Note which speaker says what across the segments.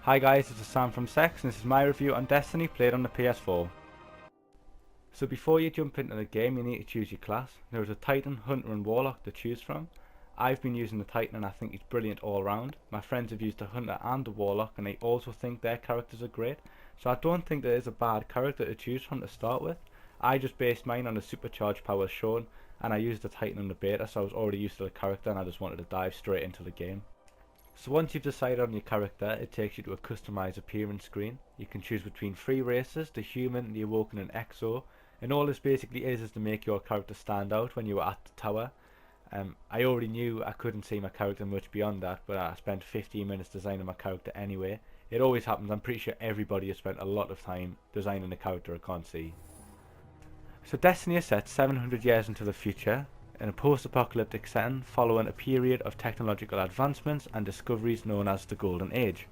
Speaker 1: Hi guys, this is Sam from Sex and this is my review on Destiny played on the PS4. So before you jump into the game you need to choose your class. There is a Titan, Hunter and Warlock to choose from. I've been using the Titan and I think he's brilliant all round. My friends have used the Hunter and the Warlock and they also think their characters are great. So I don't think there is a bad character to choose from to start with. I just based mine on the supercharged powers shown and I used the Titan in the beta, so I was already used to the character and I just wanted to dive straight into the game. So once you've decided on your character, it takes you to a customised appearance screen. You can choose between 3 races, the human, the awoken and exo, and all this basically is to make your character stand out when you were at the tower. I already knew I couldn't see my character much beyond that, but I spent 15 minutes designing my character anyway. It always happens. I'm pretty sure everybody has spent a lot of time designing a character I can't see. So Destiny is set 700 years into the future, in a post-apocalyptic setting following a period of technological advancements and discoveries known as the Golden Age.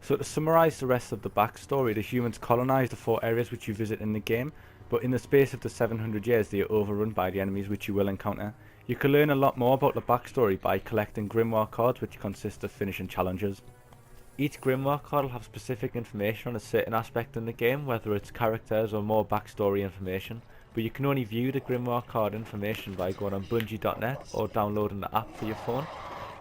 Speaker 1: So to summarise the rest of the backstory, the humans colonised the 4 areas which you visit in the game, but in the space of the 700 years they are overrun by the enemies which you will encounter. You can learn a lot more about the backstory by collecting grimoire cards, which consist of finishing challenges. Each grimoire card will have specific information on a certain aspect in the game, whether it's characters or more backstory information, but you can only view the grimoire card information by going on bungie.net or downloading the app for your phone.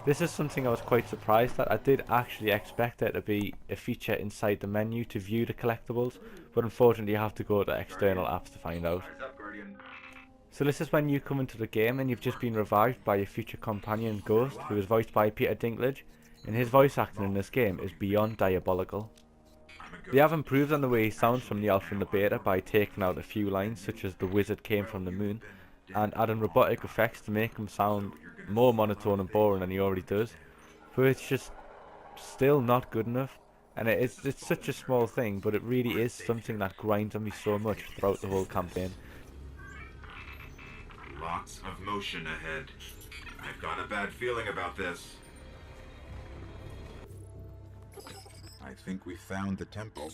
Speaker 1: This is something I was quite surprised at. I did actually expect there to be a feature inside the menu to view the collectibles, but unfortunately you have to go to external apps to find out. So this is when you come into the game and you've just been revived by your future companion Ghost, who is voiced by Peter Dinklage, and his voice acting in this game is beyond diabolical. They have improved on the way he sounds from the alpha and the beta by taking out a few lines such as "the wizard came from the moon" and adding robotic effects to make him sound more monotone and boring than he already does, but it's just still not good enough. And it's such a small thing, but it really is something that grinds on me so much throughout the whole campaign.
Speaker 2: Lots of motion ahead. I've got a bad feeling about this.
Speaker 3: I think we found the temple.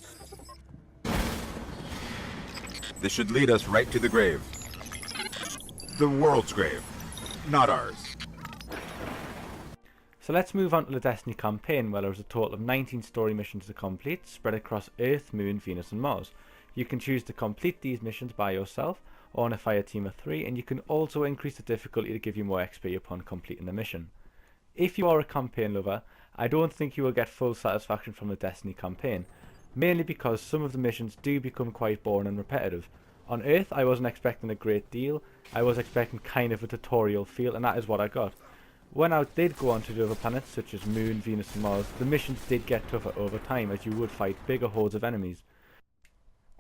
Speaker 3: This should lead us right to the grave. The world's grave, not ours.
Speaker 1: So let's move on to the Destiny campaign, where there is a total of 19 story missions to complete, spread across Earth, Moon, Venus and Mars. You can choose to complete these missions by yourself or on a fire team of 3, and you can also increase the difficulty to give you more XP upon completing the mission. If you are a campaign lover, I don't think you will get full satisfaction from the Destiny campaign, mainly because some of the missions do become quite boring and repetitive. On Earth I wasn't expecting a great deal, I was expecting kind of a tutorial feel, and that is what I got. When I did go on to the other planets such as Moon, Venus and Mars, the missions did get tougher over time as you would fight bigger hordes of enemies.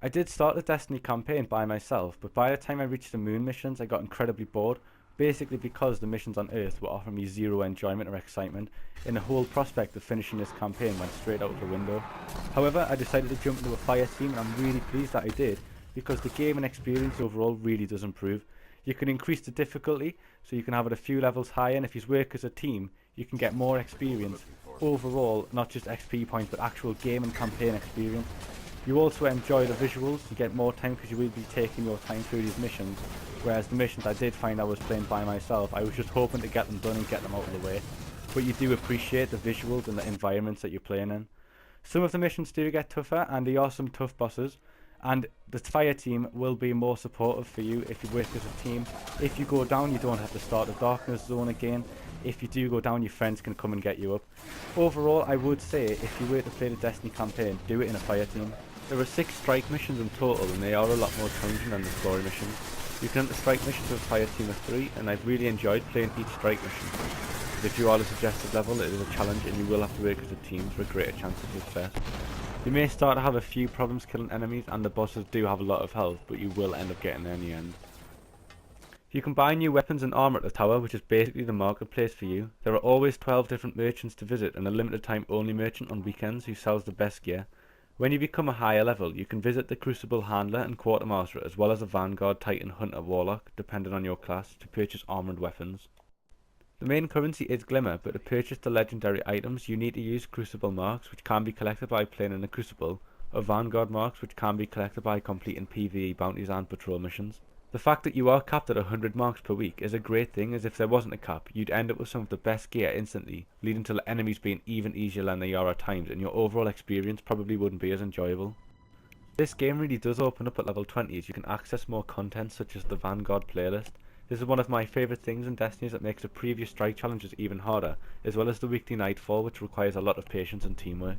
Speaker 1: I did start the Destiny campaign by myself, but by the time I reached the Moon missions I got incredibly bored, basically because the missions on Earth were offering me zero enjoyment or excitement, and the whole prospect of finishing this campaign went straight out the window. However, I decided to jump into a fire team and I'm really pleased that I did, because the game and experience overall really does improve. You can increase the difficulty, so you can have it a few levels higher, and if you work as a team, you can get more experience. Overall, not just XP points, but actual game and campaign experience. You also enjoy the visuals, you get more time because you will be taking your time through these missions, whereas the missions I did find I was playing by myself, I was just hoping to get them done and get them out of the way. But you do appreciate the visuals and the environments that you're playing in. Some of the missions do get tougher, and there are some tough bosses, and the fire team will be more supportive for you if you work as a team. If you go down, you don't have to start the darkness zone again. If you do go down, your friends can come and get you up. Overall, I would say if you were to play the Destiny campaign, do it in a fire team. There are 6 strike missions in total, and they are a lot more challenging than the story missions. You can enter strike missions with a fire team of 3, and I've really enjoyed playing each strike mission. But if you are the suggested level, it is a challenge and you will have to work as a team for a greater chance of success. You may start to have a few problems killing enemies, and the bosses do have a lot of health, but you will end up getting there in the end. You can buy new weapons and armor at the tower, which is basically the marketplace for you. There are always 12 different merchants to visit, and a limited time only merchant on weekends who sells the best gear. When you become a higher level, you can visit the Crucible Handler and Quartermaster, as well as a Vanguard, Titan, Hunter, Warlock, depending on your class, to purchase armoured weapons. The main currency is Glimmer, but to purchase the legendary items you need to use Crucible marks, which can be collected by playing in the Crucible, or Vanguard marks, which can be collected by completing PvE bounties and patrol missions. The fact that you are capped at 100 marks per week is a great thing, as if there wasn't a cap, you'd end up with some of the best gear instantly, leading to the enemies being even easier than they are at times, and your overall experience probably wouldn't be as enjoyable. This game really does open up at level 20, as you can access more content such as the Vanguard playlist. This is one of my favourite things in Destiny, as it makes the previous strike challenges even harder, as well as the weekly nightfall, which requires a lot of patience and teamwork.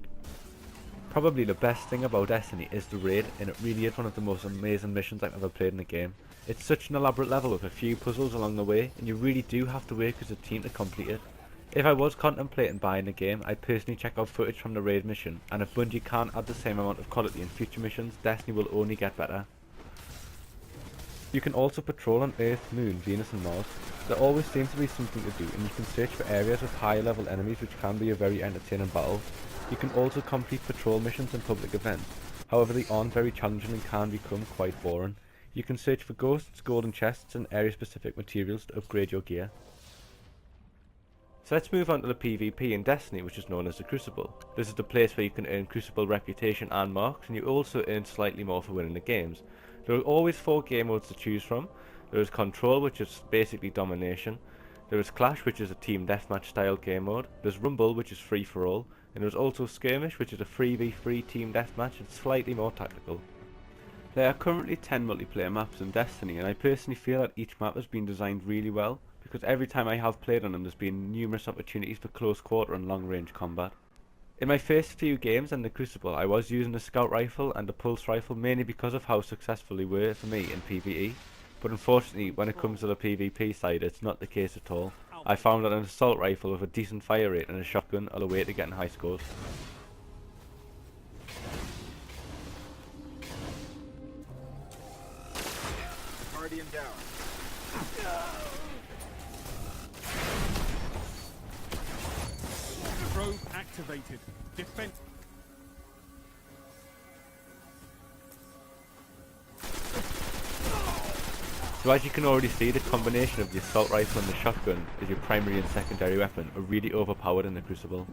Speaker 1: Probably the best thing about Destiny is the raid, and it really is one of the most amazing missions I've ever played in a game. It's such an elaborate level with a few puzzles along the way, and you really do have to work as a team to complete it. If I was contemplating buying the game, I'd personally check out footage from the raid mission, and if Bungie can't add the same amount of quality in future missions, Destiny will only get better. You can also patrol on Earth, Moon, Venus and Mars. There always seems to be something to do, and you can search for areas with higher level enemies, which can be a very entertaining battle. You can also complete patrol missions and public events, however they aren't very challenging and can become quite boring. You can search for ghosts, golden chests and area specific materials to upgrade your gear. So let's move on to the PvP in Destiny, which is known as the Crucible. This is the place where you can earn Crucible reputation and marks, and you also earn slightly more for winning the games. There are always 4 game modes to choose from. There is Control, which is basically domination. There is Clash, which is a team deathmatch style game mode. There's Rumble, which is free for all. And there's also Skirmish, which is a 3v3 team deathmatch and slightly more tactical. There are currently 10 multiplayer maps in Destiny, and I personally feel that each map has been designed really well, because every time I have played on them there's been numerous opportunities for close quarter and long range combat. In my first few games in the Crucible, I was using the Scout Rifle and the Pulse Rifle mainly because of how successful they were for me in PvE, but unfortunately when it comes to the PvP side it's not the case at all. I found that an Assault Rifle with a decent fire rate and a shotgun are the way to getting high scores.
Speaker 3: Guardian down.
Speaker 4: Probe activated. Defense.
Speaker 1: So as you can already see, the combination of the Assault Rifle and the shotgun as your primary and secondary weapon are really overpowered in the Crucible.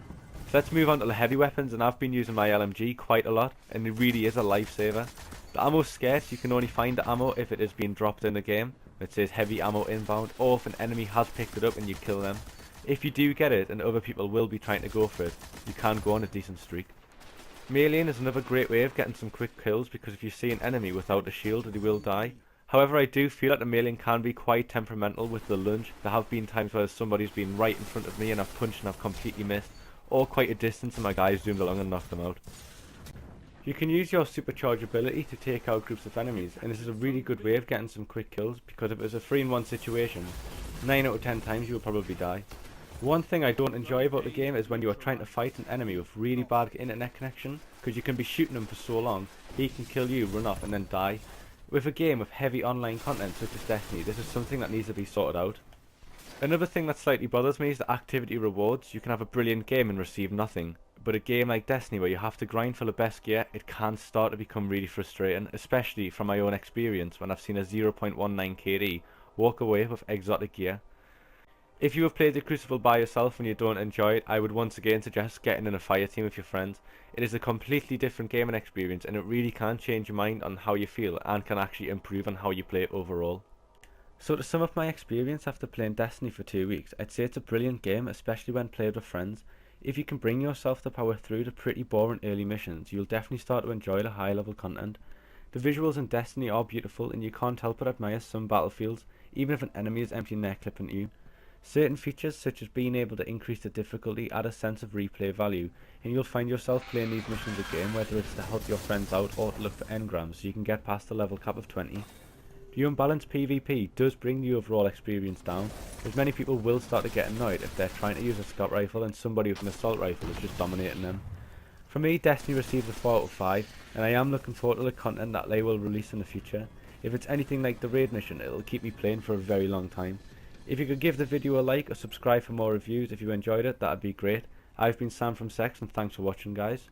Speaker 1: So let's move on to the heavy weapons, and I've been using my LMG quite a lot, and it really is a lifesaver. The ammo's scarce, you can only find the ammo if it is being dropped in the game. It says heavy ammo inbound, or if an enemy has picked it up and you kill them. If you do get it, and other people will be trying to go for it, you can go on a decent streak. Meleeing is another great way of getting some quick kills, because if you see an enemy without a shield, they will die. However, I do feel that the meleeing can be quite temperamental with the lunge. There have been times where somebody's been right in front of me and I've punched and I've completely missed, or quite a distance and my guy's zoomed along and knocked them out. You can use your supercharge ability to take out groups of enemies, and this is a really good way of getting some quick kills, because if it's a 3-in-1 situation, 9 out of 10 times you will probably die. One thing I don't enjoy about the game is when you are trying to fight an enemy with really bad internet connection, because you can be shooting him for so long, he can kill you, run off and then die. With a game with heavy online content such as Destiny, this is something that needs to be sorted out. Another thing that slightly bothers me is the activity rewards. You can have a brilliant game and receive nothing, but a game like Destiny where you have to grind for the best gear, it can start to become really frustrating, especially from my own experience when I've seen a 0.19 KD walk away with exotic gear. If you have played the Crucible by yourself and you don't enjoy it, I would once again suggest getting in a fire team with your friends. It is a completely different gaming experience, and it really can change your mind on how you feel and can actually improve on how you play overall. So to sum up my experience after playing Destiny for 2 weeks, I'd say it's a brilliant game, especially when played with friends. If you can bring yourself to power through the pretty boring early missions, you'll definitely start to enjoy the high level content. The visuals in Destiny are beautiful, and you can't help but admire some battlefields, even if an enemy is emptying their clip into you. Certain features such as being able to increase the difficulty add a sense of replay value, and you'll find yourself playing these missions again, whether it's to help your friends out or to look for engrams so you can get past the level cap of 20. The unbalanced PvP does bring the overall experience down, as many people will start to get annoyed if they're trying to use a scout rifle and somebody with an assault rifle is just dominating them. For me, Destiny receives a 4 out of 5, and I am looking forward to the content that they will release in the future. If it's anything like the raid mission, it'll keep me playing for a very long time. If you could give the video a like or subscribe for more reviews if you enjoyed it, that'd be great. I've been Sam from Sex, and thanks for watching, guys.